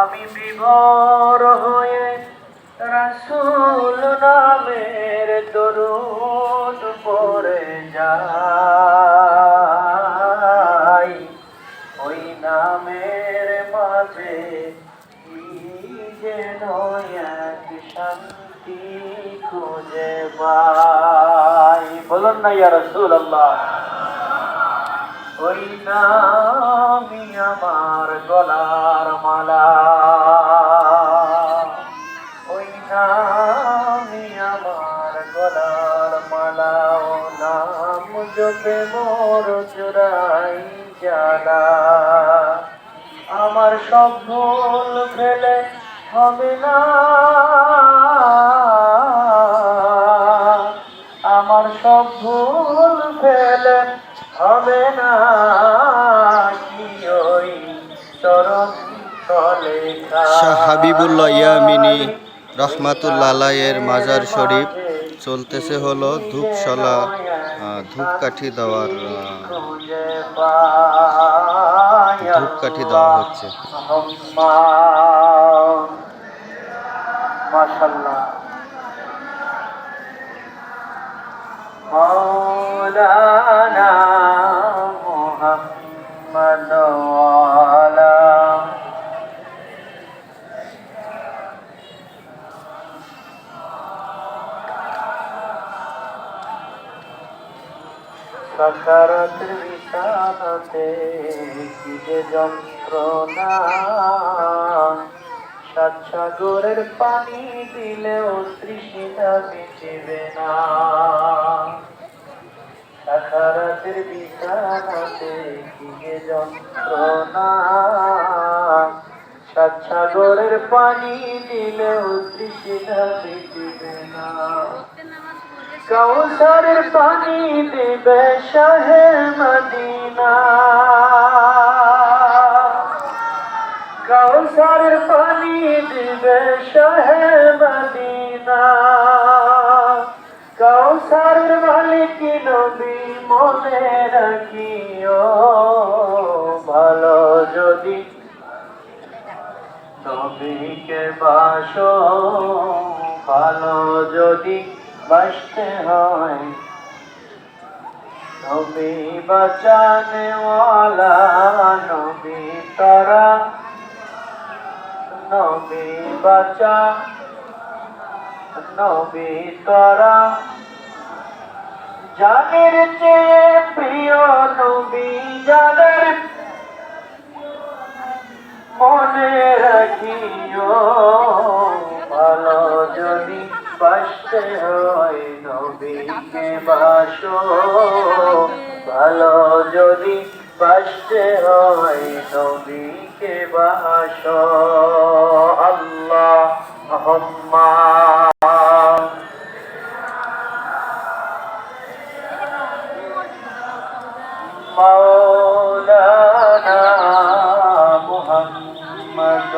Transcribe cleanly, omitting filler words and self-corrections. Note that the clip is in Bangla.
আমি বিভোর হয়ে রাসূল নামের দরুদ পড়ে যাই। ওই নামের মাঝে কি যেন এক শান্তি খুঁজে পাই। বলুন না ইয়া রাসূলুল্লাহ। ওই নামই আমার গলার মালা, ওই নামই আমার গলার মালা। ও নাম জপে মোর জুড়াই জ্বালা। আমার সব ভুল ফেলে হবে না, আমার সব ভুল ফেলে হবে না কি ওই চরণ তলে। শাহ হাবিবুল্লাহ ইয়ামিনী রহমাতুল্লাহ আলাইহির মাজার শরীফ চলতেছে হলো ধূপশলা, ধূপকাঠি দেওয়ার ধূপকাঠি দেওয়া হচ্ছে। মাশাআল্লাহ। মাওলানা মুহাম্মদ ওয়ালা সাকারাতের বিছানাতে কি যে যন্ত্রণা, সাত সাগরের পানি দিলেও তৃষ্ণা মিটবে না। সাকারাতের বিছানাতে কি যে যন্ত্রণা, সাত সাগরের পানি দিলেও তৃষ্ণা মিটবে না। কাউসারের পানি দিবে শাহে মদিনা, কাউসারের পানি দিবে শাহে মদিনা। কাউসারের মালিক নবী মনে রাখিও, ভালো যদি নবীকে বাসো, ভালো যদি বাসতে হয়। নবী বাঁচানে ওয়ালা নবী তারা, নবী বাঁচা নবী তারা। জানের চেয়ে প্রিয় নবী যাদের, মনে রাখিও, ভালো যদি বাসতে হয় নবীকে বাসো, ভালো যদি বাসতে হয় নবীকে বাসো। আল্লাহুম্মা মাওলানা মুহাম্মদ